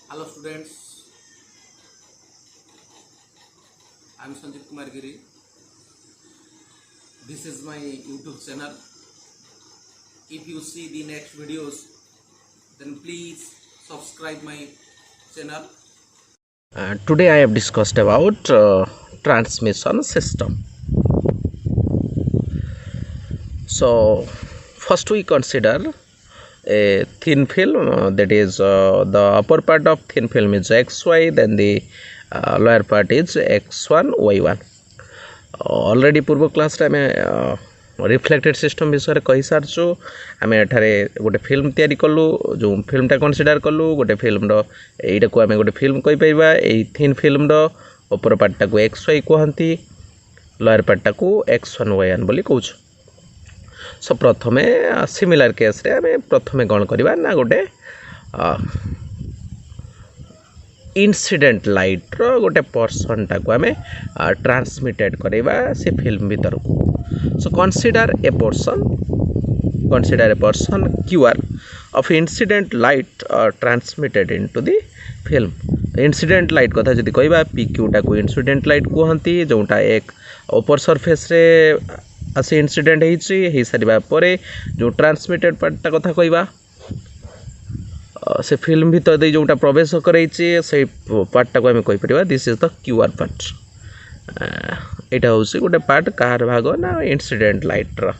Hello students, I am Sanjit Kumar Giri. This is my YouTube channel. If you see the next videos, then please subscribe my channel. Today I have discussed about transmission system. So first we consider a thin film, that is the upper part of thin film is xy, then the lower part is x1 y1. Already पूर्व class रे आम reflected system विषय कही सारचु आम एठारे गोटे film तैयारी कलु जो फिल्मटा कनसीडर कलु गोटे फिल्म एटा को आम गोटे फिल्म कहि परिबा एई थिन फिल्म रो ऊपर पार्टटा को एक्स वाई कहंती लोअर पार्टटा को x1 y1 बोली कहउछु। सो प्रथमे सिमिलर केस रे आम प्रथमे कोन करबा ना गोटे इंसिडेंट लाइट रो गोटे पर्सन टा को आम ट्रांसमिटेड करबा से फिल्म भीतर को। So consider a person QR of incident light transmitted into the film। Incident light कथा जदि कहबा PQ टा को इंसिडेंट लाइट कहंती जोटा एक ऊपर सरफेस रे आसे इंसिडेंट हेई सारिबा परे जो ट्रांसमिटेड पार्ट टा कथा कहबा से फिल्म भीतर दे जोटा प्रवेश करैछि से पार्ट टा को हम कहि परिबा this is the QR part. एटा होसी गोटे पार्ट कार भाग ना इंसिडेंट लाइट रो।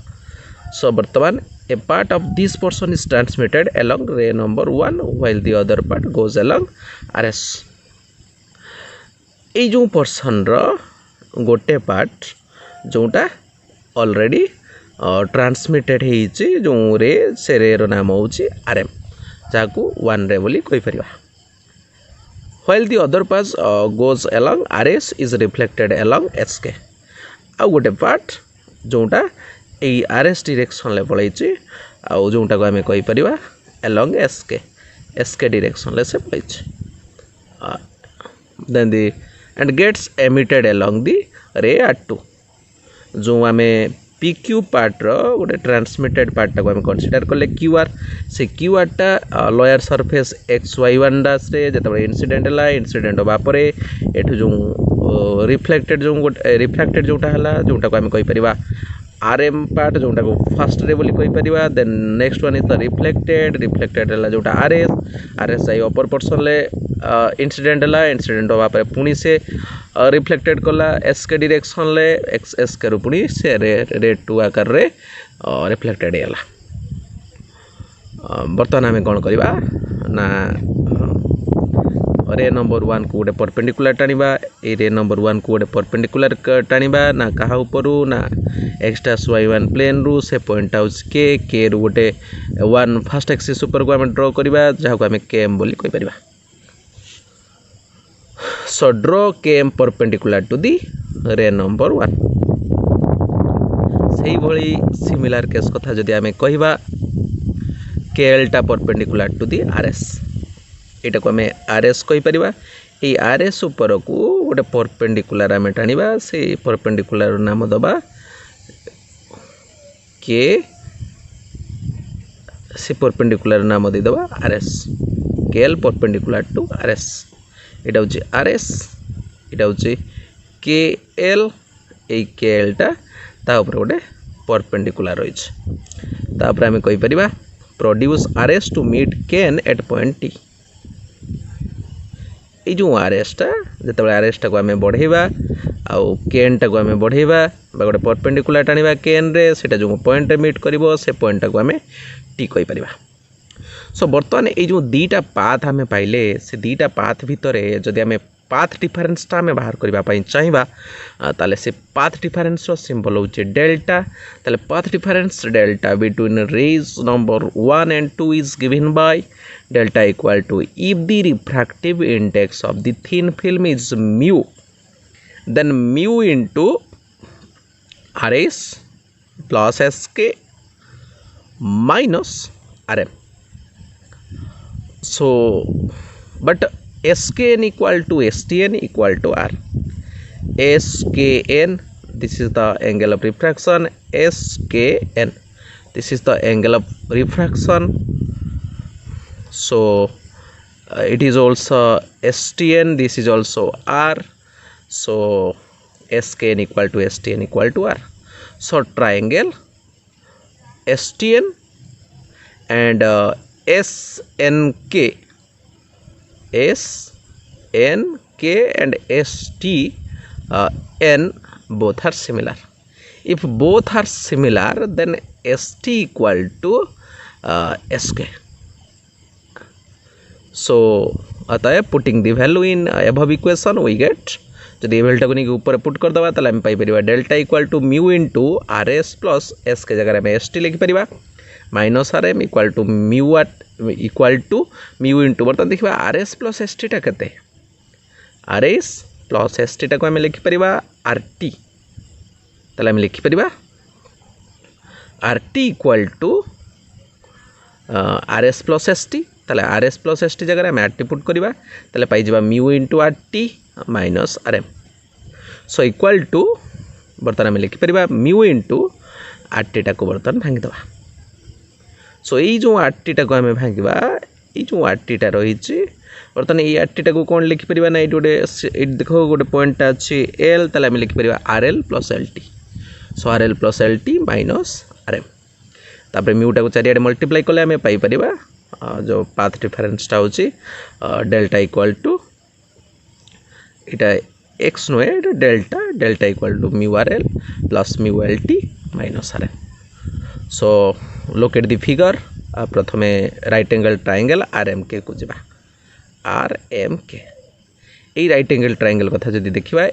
सो वर्तमान a part of this person is transmitted along ray number 1 while the other part goes along RS। ए जो पर्सन रो गोटे पार्ट जोटा ऑलरेडी ट्रांसमिटेड हेछि जो रे से रे रो नाम होछि RM जाकू 1 रे बोली कहि परिबा। while the other part goes along RS is reflected along SK। आ गोटे पार्ट जोटा ए RS डायरेक्शन ले पळैछि आ जोटा को हमें कहि परिबा along SK डायरेक्शन ले से पळैछि। then the and gets emitted along the ray R2 जो हमें PQ पार्ट रो गोटे ट्रांसमिटेड पार्ट को हम कंसीडर करले QR से QR टा लोअर सरफेस xy1 डैश रे जतबे इंसिडेंट हला इंसिडेंट होबा परे एठु जो रिफ्लेक्टेड जोटा हला जोटा को हम कहि परिबा RM पार्ट जोटा को फर्स्ट रे बोली कहि परिबा। Then next one is the reflected हला जोटा RS आई अपर पोर्शन ले इंसिडेंट हला इंसिडेंट होबा परे पुनी से रिफ्लेक्टेड कला SK डायरेक्शन ले SK रो पुनी से रे 2 आकार रे रिफ्लेक्टेड हला। बर्तमान हमें कोन करबा ना रे नंबर 1 को गोटे परपेंडिकुलर टाणीबा ए रे नंबर 1 को गोटे परपेंडिकुलर टाणीबा ना कहा उपरु ना एक्स y1 प्लेन रु से पॉइंट हाउस के रु गोटे 1 फर्स्ट एक्सिस ऊपर को हम ड्रॉ करबा जहा को हम KM बोली कहि परिबा। So draw KM perpendicular to the ray number 1। सही भली सिमिलर केस कथा जदि हम कहबा KL टा परपेंडिकुलर टू दी RS एटा को हमें RS कहि परिबा। ए RS ऊपर को गोटे परपेंडिकुलर हम टाणीबा से परपेंडिकुलर नाम दबा के से परपेंडिकुलर नाम दे दबा RS KL perpendicular to RS एटा होची RS एटा होची KL ए KL टा ता ऊपर गोटे परपेंडिकुलर रहिछ ता ऊपर हम कहि परिबा produce RS to meet KN at point T। ये जो RS टा जतबे RS टा को हमें बढ़ेबा आ KN टा को हमें बढ़ेबा बा गोटे परपेंडिकुलर टाणीबा KN रे सेटा जो पॉइंट रे मीट करिवो से पॉइंट टा को हमें T कहि परिबा। सो वर्तमान ये जो दीटा पाथ हमें पाइले से दीटा पाथ भितर जदि हमें पाथ डिफरेंस टा हमें बाहर करबा पई चाहिबा ताले से पाथ डिफरेंस रो सिंबल होचे डेल्टा। ताले path difference delta between rays number 1 and 2 is given by delta equal to if the refractive index of the thin film is mu then mu into RS plus SK minus RM। so but SKN equal to STN equal to R। SKN this is the angle of refraction, SKN this is the angle of refraction। so it is also STN, this is also R, so SKN equal to STN equal to R. So triangle STN and SNK and STN both are similar. If both are similar, then ST equal to SK. So अतः putting the value in above equation we get जब ये value को नहीं ऊपर put कर दबा ताले हम पाई परिबा delta equal to mu into RS plus S K जगह में एसटी लिखि परिबा minus RM equal to mu into बर्तन देखिबा आरएस प्लस एसटी टा केते आरएस प्लस एसटी टा को हम लिखि परिबा आरटी ताले हम लिखि परिबा RT equal to RS plus ST ताले आरएस प्लस एसटी जगह में आरटी पुट करवा ताले पाई जाबा mu into RT minus RM so equal to बर्तन आम लिखिपर म्यू इनटू आरटी टा को बर्तन भांगी दबा सो ये जो आरटी टा को आम भांगा ये जो आरटी टा रही बर्तन ये आरटी टा को कौन लिखिपर ना ये गोटे देख गोटे पॉइंट अच्छी एल ताले आम लिखिपर RL plus LT so RL plus LT minus RM तापर म्यू टा को चारिआडे मल्टीप्लाई कले आम पाई परिबा जो पाथ डिफरेंसटा होची डेल्टा इक्वल टू इटा एक्स नुए delta delta equal to mu R L plus mu L T minus R L so locate the figure प्रथमे right angle triangle R M K को जिबा आर एम के ये right angle triangle कथा जदि देखिबा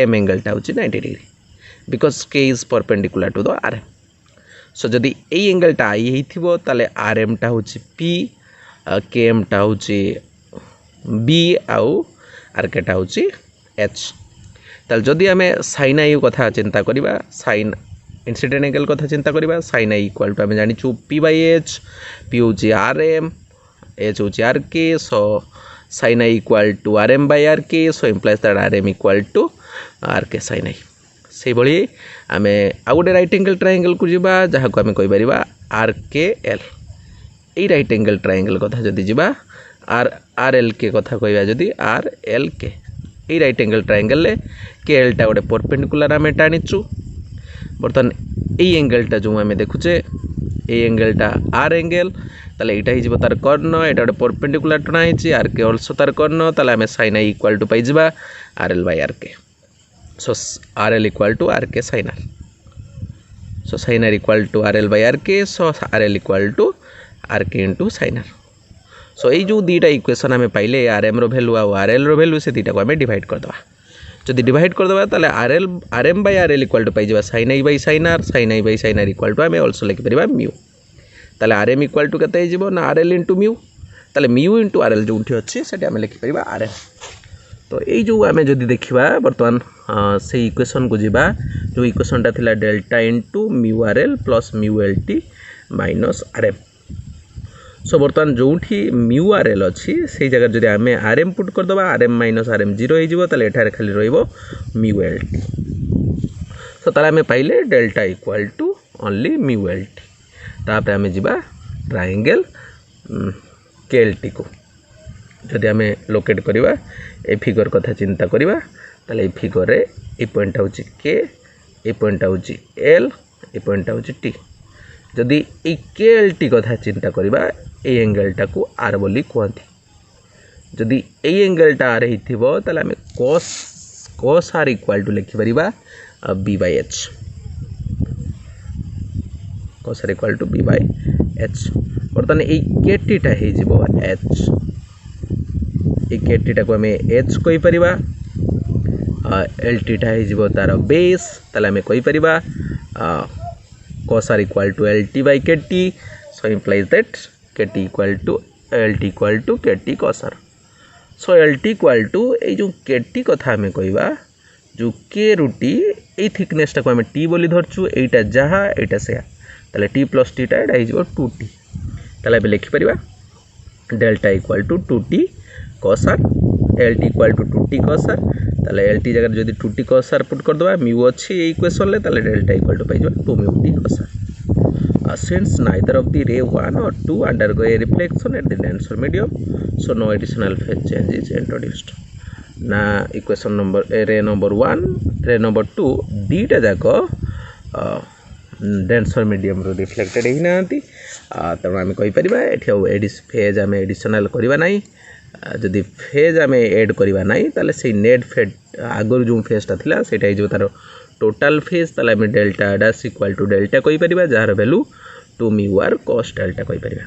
एम एंगलटा होची 90 degree because K is perpendicular to the R M so जदि ये एंगलटा आई होइथिबो ताले आर एम टा होची पी के एम टा होची बी आउ आर के टा होची एच ताले जदि आमे साइन आई कथा चिंता करिबा साइन इंसिडेंट एंगल कथा चिंता करिबा साइन आई इक्वल टू आमे जानिचु पी बाय एच पी होची आर एम एच होची R K so sine I equal to R M by R K so implies that R M equal to R K sine I से भली आमे आ गोटे right angle triangle को जिबा जहा को आमे कहि परिबा आर के L A right angle triangle कथा जदि जिबा आर एल के कथा कहबा जदि आर एल के ए राइट एंगल ट्रायंगल ले के एल टा गोटे परपेंडिकुलर आमे टानिचु बर्तन ए एंगलटा जो आमे देखुचे ए एंगलटा आर एंगल ताले एटा हिजबो तार कर्ण एटा गोटे परपेंडिकुलर टना हिची आर के आल्सो तार कर्ण ताले आमे sin i इक्वल टू पाई जिबा आर एल बाय आर के so RL equal to RK sin R so sin R equal to RL by RK so RL equal to RK into sin R so ये जो दीटा equation आमे पाइले RM रो value आ RL रो value से दीटा को आमे divide कर दबा जदि डिवाइड कर दबा ताले RM by RL equal to पाई जबा sin I by sin R equal to आमे आल्सो लिखि परिबा म्यू ताले RM equal to कते हिजबो ना RL into म्यू ताले म्यू into RL जो उठी अछि सेटा आमे लिखि परिबा RM तो ये जो आमे जदि देखिबा बर्तमान से इक्वेशन को जिबा जो इक्वेशन टा थिला delta into mu RL plus mu LT minus RM so बर्तमान जोठी म्यू आरएल अछि से जगह जदि आमे आरएम पुट कर दबा आरएम माइनस आरएम 0 हो जिवो ताले एठारे खाली रहइबो म्यू एलटी सो ताले आमे पाइले delta equal to only mu LT तापर आमे जिबा ट्रायंगल केएलटी को जदि आमे लोकेट करिबा ए फिगर कथा चिंता करिबा ताले ए फिगर रे ए पॉइंट होची के ए पॉइंट होची एल ए पॉइंट होची टी जदि ए केएलटी कथा चिंता करिबा ए एंगलटा को आर बोली कहंती जदि ए एंगलटा आर हिथिबो ताले आमे cos r इक्वल टू लिखि परिबा b by h cos r equal to b by h बर्तन ए केटी टा हे जिवो h ए केटी टा को हमें h कहि परिबा एलटी टा हे जिवो तार बेस ताले हमें कहि परिबा cos r equal to lt by kt so implies that kt equal to lt equal to kt cos r so lt equal to ए जो kt कथा हमें कहिबा जो k रुटी ए थिकनेस टा को हमें t बोली धरछु एटा जहा एटा से ताले t plus t टा एटा हे जिवो 2t ताले बे लिखि परिबा delta equal to 2t cos r lt equal to 2t cos r ताले lt जगह जदि 2t cos r पुट कर दबा म्यू अछि ए इक्वेशन ले ताले डेल्टा इक्वल टू पाइ जबा 2 mu t cos r since neither of the ray 1 or 2 undergo a reflection at the denser medium, so no additional phase change is introduced. ना equation number रे number 1 रे number 2 दीटा जाक denser medium रो reflected ही ना तेणु आम कहीपर ये phase आम additional करवा ना जदि फेज आम एड करवा ना ताले से नेट फेड आगर जो फेजटा था से तार टोटाल फेज ताले आम delta dash equal to delta कहीपर जार value 2 mu R cos delta कहीपर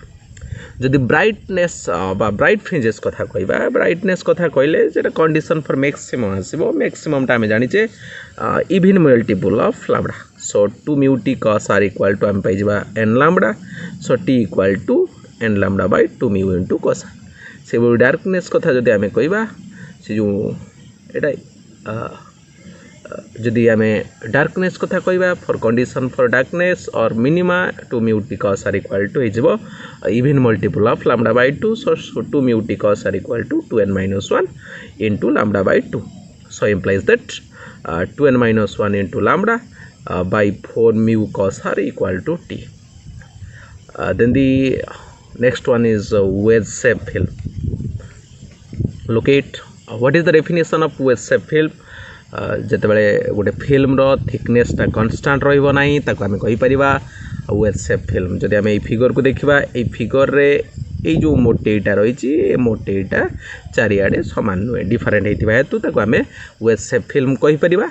जदि ब्राइटनेस बा ब्राइट फ्रिंजेस कथा कहबा ब्राइटनेस कथा कहले जेटा कंडीशन फॉर मैक्सिमम आसीबो मैक्सिमम टा हम जानिचे even multiple of lambda so 2 mu T cos r equal to हम पाइबा n lambda so t equal to n lambda by 2 mu into cos r से डार्कनेस कथा जदि हम कहबा से जो एटा जदि आम डार्कनेस कथा कहबा फॉर कंडीशन फॉर डार्कनेस और minima 2 mu T cos r equal to हो even multiple of lambda by 2 so 2 mu T cos r equal to 2n - 1 into lambda by 2 so implies that 2n - 1 into lambda by 4 mu cos r equal to t. Then the next one is wedge shape film. Locate what is the definition of wedge shape film? जितेबाला गोटे film रो थिकनेसटा constant रहिबो नाही ताको आमे कहि परिबा veg shape film जदि आमे ए figure को देखिबा ए फिगर रे ए जो मोटेटा रहिछि ए मोटेटा चारिआडे समान नुहे डिफरेंट हेतिबा हेतु ताको आमे वेज शेप फिल्म कहि परिबा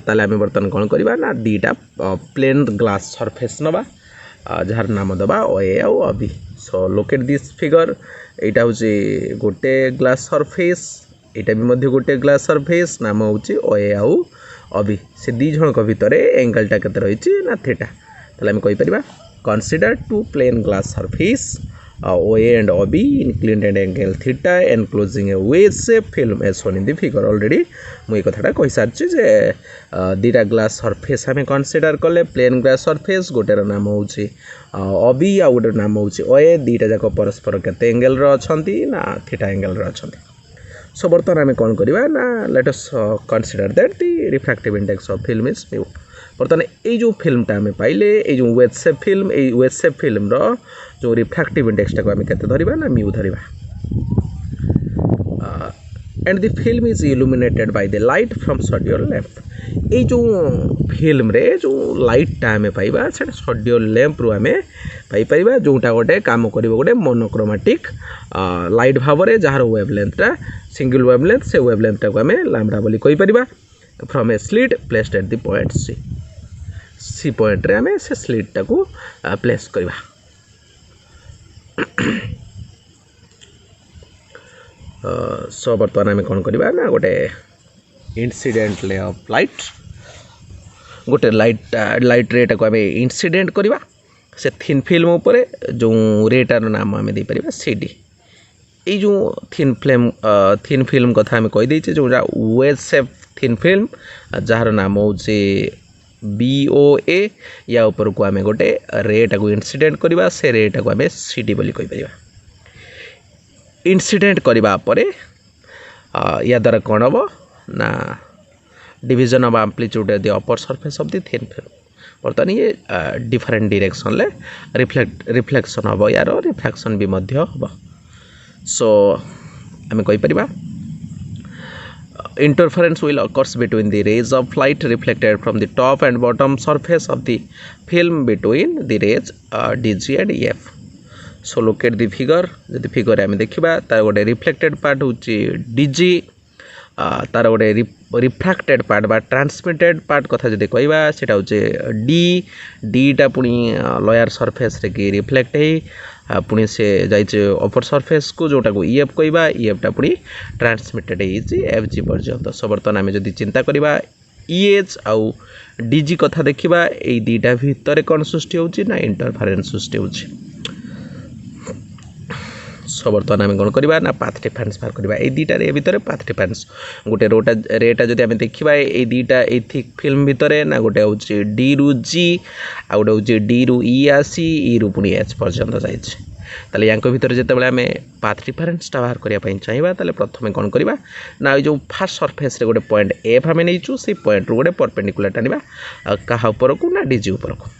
ताले आमे बर्तन कोन करिबा ना दीटा प्लेन ग्लास सरफेस नबा जार नाम दबा ओए आ अबी सो लोकेट दिस फिगर एटा होछि गोटे ग्लास सरफेस एटा भी मध्य गोटे ग्लास सरफेस नाम होची ओए आउ अबी से दी जनक भितर एंगलटा केते रहिछि ना थीटा तले हम कहि परिबा consider two plane glass surface OA and AB inclined angle theta enclosing a wedge shape film as shown in the figure already मुई कथाटा कहि सारछि जे दीटा ग्लास सरफेस हमें कंसीडर करले प्लेन ग्लास सरफेस गोटेर नाम होची अबी आ गोटेर नाम होची ओए दीटा जाक परस्पर केते एंगल रो अछंती ना थीटा एंगल रो अछंती सो बर्तमान आम कौन करवा ना let us consider that the refractive index of film is mu बर्तमान ये जो फिल्मटा आम पाइले ये जो वेज शेप फिल्म रो जो रिफ्रैक्टिव इंडेक्सटा को आम केते धरिबा ना म्यू धरिबा and the film is illuminated by the light from sodium lamp ये जो फिल्म रे जो लाइटटा आम पाइबा से सोडियम लैंप रु आम पाई परिबा जोटा गोटे काम करिवो गोटे मोनोक्रोमैटिक लाइट भाव में जार वेवलेंथटा सिंगल वेवलेंथ से वेवलेंथटा को आम लैम्बडा बोली कहि परिबा from a slit placed at the point C point रे आम से स्लिटटा को प्लेस करबा सो बर्तमान आम कौन करबा ना गोटे इंसिडेंट ले ऑफ लाइट गोटे लाइट रेटा को आम इंसिडेंट करबा से थिन फिल्म उपरे जो रेटार नाम आम दे परिबा सीडी ये जो थिन फिल्म कथा आम कही देचे जो veg shape thin film jar नाम होचे BOA या ऊपर को आम गोटे रेटा को इंसिडेंट करबा से रेटा को आम सीडी बोली कहि परिबा इंसिडेंट करबा परे या द्वारा कौन हम ना division of amplitude at the upper surface of the thin film बर्तमान ये डिफरेंट डायरेक्शन ले रिफ्लेक्शन हम यार रिफ्रैक्शन भी मध्य हम सो आम कहि परिबा interference will occurs between the rays of light reflected from the top and bottom surface of the film between the rays DG and EF. So locate the figure जदि figure आम देखा तार गोटे रिफ्लेक्टेड पार्ट हूँ DG तार गोटे refracted part बा transmitted part कथा जदि कहबा सेटा होचे डीटा पुणी लोअर सरफेस रे कि रिफ्लेक्ट है पुणी से जाइए अपर सरफेस को जोटा को EF कहबा EFटा पुणी ट्रांसमिटेड है FG पर्यंत सो बर्तमान आम जदि चिंता करबा EH आउ DG कथा देखा ये दुईटा भितर कौन सृष्टि होची ना इंटरफेरेंस सृष्टि होची सो बर्तमान आम कौन करवा ना पाथ डिफरेंस बाहर करवा ये दुईटा भितर पाथ डिफरेंस गोटे रेटा जब आम देखा ये दुईटा ये थिक फिल्म भितर ना गोटे हूँ D रु G आ गोटे हूँ D रु E आसी E रु पुणी H पर्यंत जाइए या भितर जो आम पाथ डिफरेंसटा बाहर करने चाहिए ताले प्रथम कौन करवा ना जो फास्ट सरफेस गोटे पॉइंट F आम नहीं से पॉइंट रु गोटे परपेंडिकुलर टाणवा क्या ऊपर को ना DG ऊपर को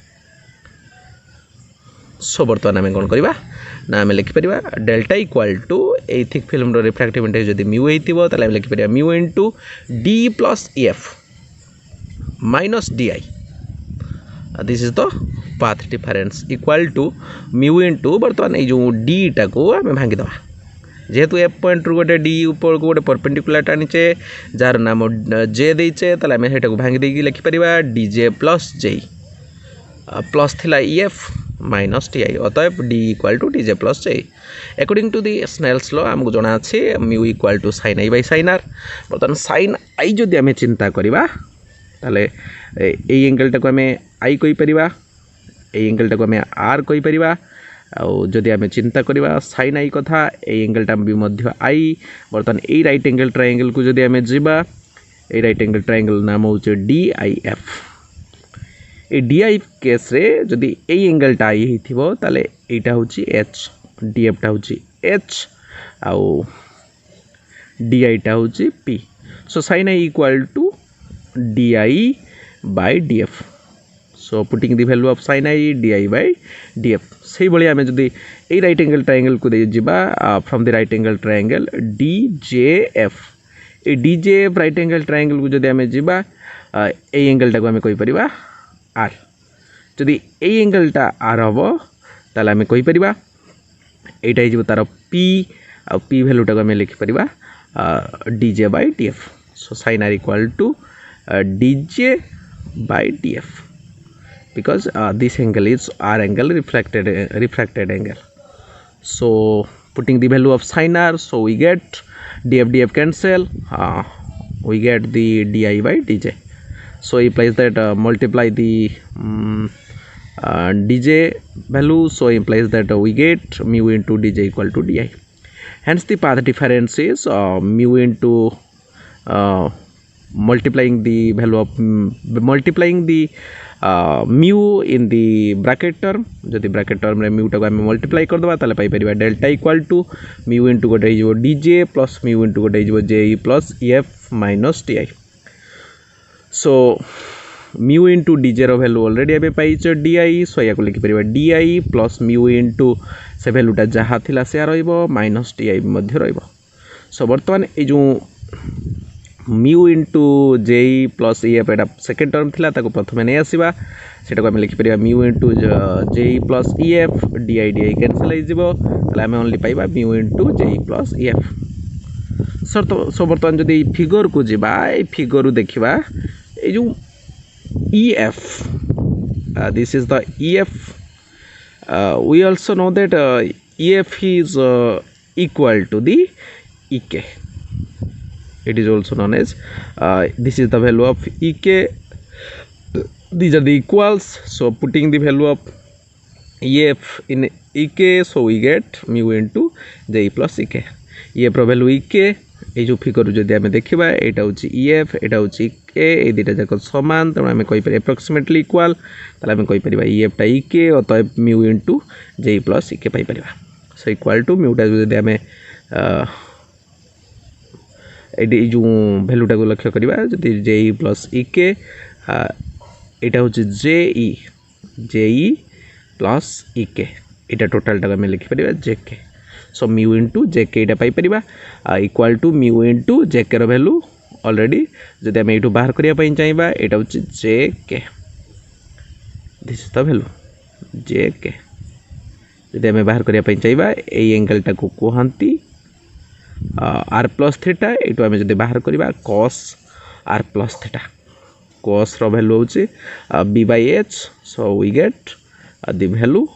सो बर्तमान आम कौन करवा ना आम लिखिपर delta equal to a thick film refractive index जब म्यू होता है लिखिपर mu into D plus F minus D I this is the path difference equal to mu into बर्तमान ये डी टाक आम भांगीद जेहेतु एफ पॉइंट रू गोटे डी ऊपर को गोटे परपेंडिकुलर टाणीचे जार नाम जे देचे ताले आम सेटा भांगी देकी लिखिपर D J plus J plus थिला एफ माइनस टी आई अतएव D equal to D J plus J according to the Snell's law आमको जना अच्छे mu equal to sine I by sine R बर्तमान साइन आई जदि आम चिंता करवा ताले ए एंगलटा को आम आई कहि परिबा ए एंगलटा को आम आर कहि परिबा जदि आम चिंता करवा साइन आई कथा ए एंगलटा भी मध्य आई बर्तमान ए राइट एंगल ट्रायंगल को जदि आम जीवा ए राइट एंगल ट्रायंगल नाम होचे D I F A D I case रे जदि ए एंगलटा आई हिथिबो ताले एटा होची एच डी एफ टा होची एच आउ डी आई टा होची P so sine I equal to D I by D F so putting the value of sin i di by df से भली आमे जदी ए राइट एंगल ट्रायंगल को दे जिबा from the right angle triangle djf A djf right angle triangle को जदी आमे जिबा ए एंगल टा को आमे कहि परिबा r जदी ए एंगल टा r हबो ताले आमे कहि परिबा एटा हिजबो तार p आ p वैल्यू टा को आमे लिखि परिबा dj by df so sin r equal to dj by df because this angle is r angle refracted angle so putting the value of sin r so we get df cancel we get the di by dj so implies that multiply the dj value so implies that we get mu into dj equal to di hence the path difference is mu into multiplying the value of multiplying the mu in the bracket term जदि bracket term रे mu टा को हम multiply कर दबा ताले पाई परिबा delta equal to mu into गोटे हिजो dj प्लस mu इनटू गोटे हिजो je plus ef minus ti so mu into dj रो वैल्यू ऑलरेडी एबे पाइछ di सो या को लिखि परिबा di प्लस mu इनटू से वैल्यूटा जहा थिला से रहइबो माइनस ti मध्य रहइबो सो वर्तमान ए जो mu into J plus F एटा सेकेंड टर्म थिला ताको प्रथमे नै आसीबा सेटा को हम लिखि परिबा mu into J plus F D I cancel हो जिवो तले हम ओनली पाइबा mu into J plus F सर तो सो बर्तमान जदि फिगर को जिबा ए फिगर देखिबा ए जो ef this is the ef we also know that ef is equal to the ek it is also known as this is the value of ek these are the equals so putting the value of ef in ek so we get mu into j plus ek ef row value ek ए जो figure जदि आम देखा एटा होची ef एटा होची ek ए दुटा जाक समान त आम कहि पर अप्रोक्सीमेटली इक्वल ताले आम कहि परबा ef टा ek अतएव mu into j plus ek pi Parba so equal to mu टा जदि आम एडी जो वैल्यूटा को लक्ष्य करवा जदि जे प्लस ek एटा होची जे प्लस ek एटा टोटल टा में लिखि परिबा jk सो mu into jk एटा पाई परिबा equal to mu into jk रो वैल्यू ऑलरेडी जदि हम एटू बाहर करिया पई चाहिबा एटा होची jk this is the value jk जदि हम बाहर करिया पई चाहिबा ए एंगल टा को कोहंती आर प्लस थीटा एटू आम जब बाहर करवा cos R plus theta cos रो वैल्यू होची B by H so we get the value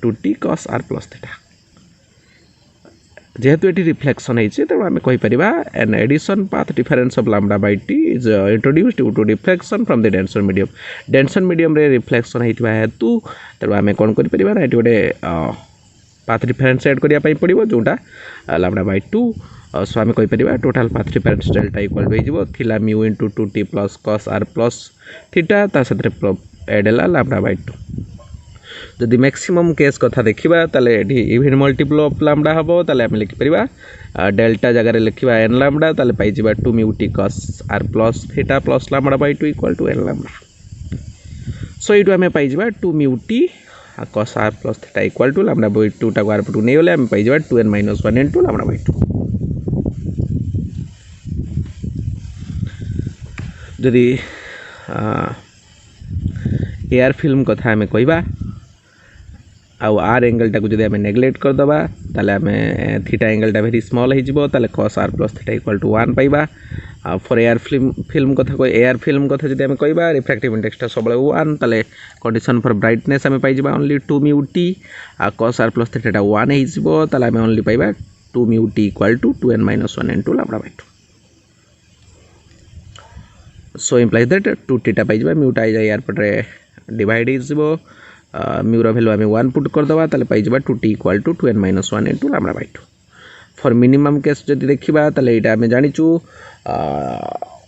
2t cos r plus theta जेहेतु एटी रिफ्लेक्शन होइছে त आम कहि परिबा an addition path difference of lambda by t is introduced due to reflection from the denser medium ray reflection होइतबा हेतु त आम कोन करि परिबा एटी गोटे पाथ डिफरेंस ऐड करिया पई पड़िबो जोटा लैम्डा बाय 2 सो आम कहि परिबा total path difference delta equal हो जिवो थिला mu into 2t plus cos r plus theta ता सतरे ऐड हला लैम्डा बाय 2 जदि मैक्सिमम केस कथा देखिबा ताले एठी इवन मल्टीपल ऑफ लैम्डा हबो ताले हम लिखि परिबा डेल्टा जगह रे लिखिबा n लैम्डा ताले पाई जिबा 2 mu t cos r plus theta plus lambda by 2 equal to n lambda so इटु हमें पाई जिबा 2 mu t cos r plus theta equal to lambda by 2 टाको r पटू नहीं गले आम पाई 2n minus 1 into lambda by 2 जदि एआर फिल्म कथा आम कहवा आउ आर एंगल टाको जदि आम नेग्लेक्ट करदबा ताले आम थीटा एंगल टा वेरी स्मॉल हो ताले cos r plus theta equal to 1 पाइबा फॉर एआर फिल्म कथा को एआर फिल्म कथा जदि आम कहवा रिफ्रैक्टिव इंडेक्स टा सब 1 ताले कंडीशन फॉर ब्राइटनेस आम पाइबा only 2 mu t cos r plus theta 1 हो ताले आम ओनली पाइबा 2 mu t equal to 2n minus 1 into lambda by 2 so implies that 2 theta पाइबा mu टा यार पटरे डिवाइड हो mu रो वैल्यू आम 1 पुट कर दबा ताले पाइबा 2t equal to 2n minus 1 into lambda by 2 for minimum case जदि देखिबा ताले एटा आम जानिचु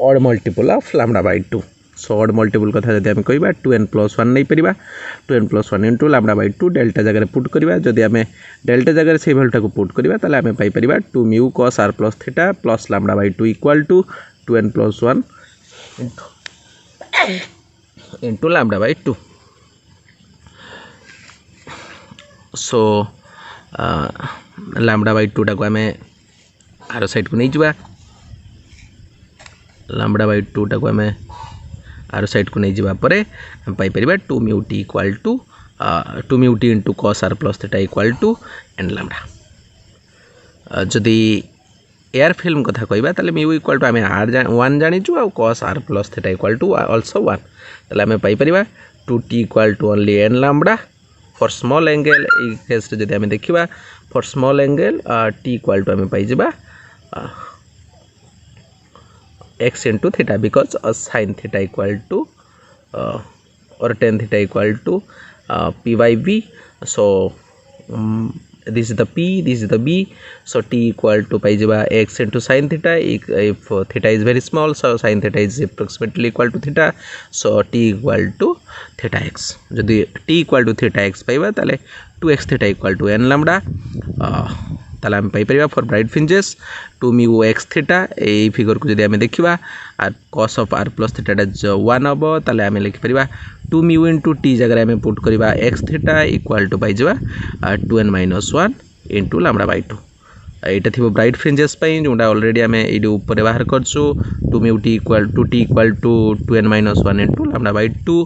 odd multiple of lambda by 2 so odd multiple कथा जदि आम कहबा 2n plus 1 नहीं परिबा 2n plus 1 into lambda by 2 delta जगह पुट करिबा जदि आम डेल्टा जगह से वैल्यू टाको पुट करिबा ताले आम पाई परिबा 2 mu cos r plus theta plus lambda by 2 equal to 2n plus 1 into lambda by 2 so lambda by 2 टाको आम आर साइड को नहीं जावा lambda by 2 टाको आम आर साइड को नहीं जावा परे हम पाई परिबा 2 mu t equal to 2 mu t into cos r plus theta equal to n lambda जदि एआर फिल्म कथा कहबा ताले mu equal to आम r 1 जानिचु uh cos r plus theta equal to also 1 ताले आम पाई परिबा 2t equal to only n lambda for small angle a case रे जदि आम देखिबा for small angle t equal to आम पाई जिबा x into theta because sin theta equal to or tan theta equal to p by v so this is the p, this is the b, so t equal to पाई जिबा x into sin theta if theta is very small so sin theta is approximately equal to theta so t equal to theta x जदि t equal to theta x पाइबा ताले 2x theta equal to n lambda ताले आम पाई परिबा for bright fringes 2 mu x theta ए figure को जदि आम देखिबा cos of r plus theta 1 हबो ताले आम लिखि परिबा 2 mu into t जगह आम पुट करिबा x theta equal to पाई जिबा 2n minus 1 into lambda by 2 एटा थिबो ब्राइट फ्रिंजेस पई जोंडा ऑलरेडी आम एडी ऊपर बाहर करछु 2 mu t equal to 2n minus 1 into lambda by 2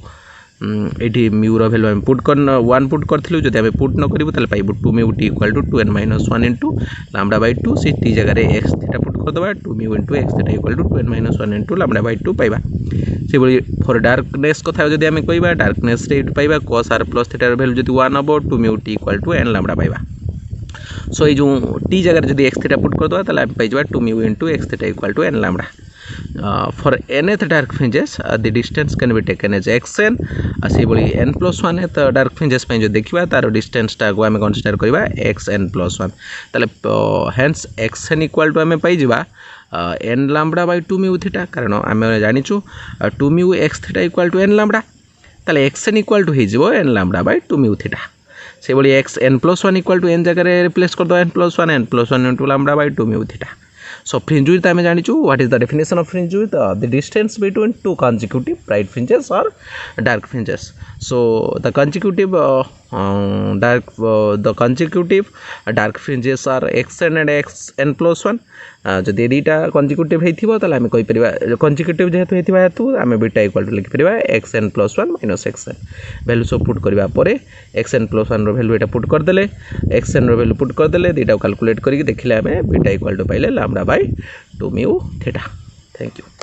एटी mu रो वैल्यू हम पुट कर 1 पुट करथिलु जदि हम पुट न करिबो ताले पाइबो 2 mu t equal to 2n minus 1 into lambda by 2 से t जगह रे x थीटा पुट कर दबा 2 mu into x theta equal to 2n minus 1 into lambda by 2 पाइबा से बोली फॉर डार्कनेस कथा जदि हम कहबा डार्कनेस रे पाइबा cos r plus theta रो वैल्यू जदि 1 हबो 2 mu t equal to n lambda पाइबा सो ये जो t जगह जदि x थीटा पुट कर दबा ताले हम पाइ जबा 2 mu into x theta equal to n lambda for nth dark fringes the distance can be taken as xn से बोली n plus 1 th dark fringes पे जो देखिबा तार डिस्टेंस टा को हम कंसीडर करबा xn plus 1 ताले hence xn equal to हम पाइ जिबा n lambda by 2 mu theta कारण हम जानिछु 2 mu x theta equal to n lambda ताले xn equal to हे जिवो n lambda by 2 mu theta से बोली xn plus 1 equal to n जगह रे रिप्लेस कर दो n plus 1 into lambda by 2 mu theta so fringe width आम जानिछु what is the definition of fringe width the distance between two consecutive bright fringes or dark fringes so the consecutive dark fringes are xn and xn plus 1 जदि दुईटा consecutive हेतिबो ताले आमे कहि परिबा consecutive जेहेतु हेतिबा हेतु आमे beta equal to लिखि परिबा xn plus 1 minus xn value सब पुट करबा परे xn plus 1 रो वैल्यू एटा पुट कर देले xn रो वैल्यू पुट कर देले दुईटा कैलकुलेट करिक देखिले आमे बीटा इक्वल टू पाइले lambda by 2 mu theta thank you.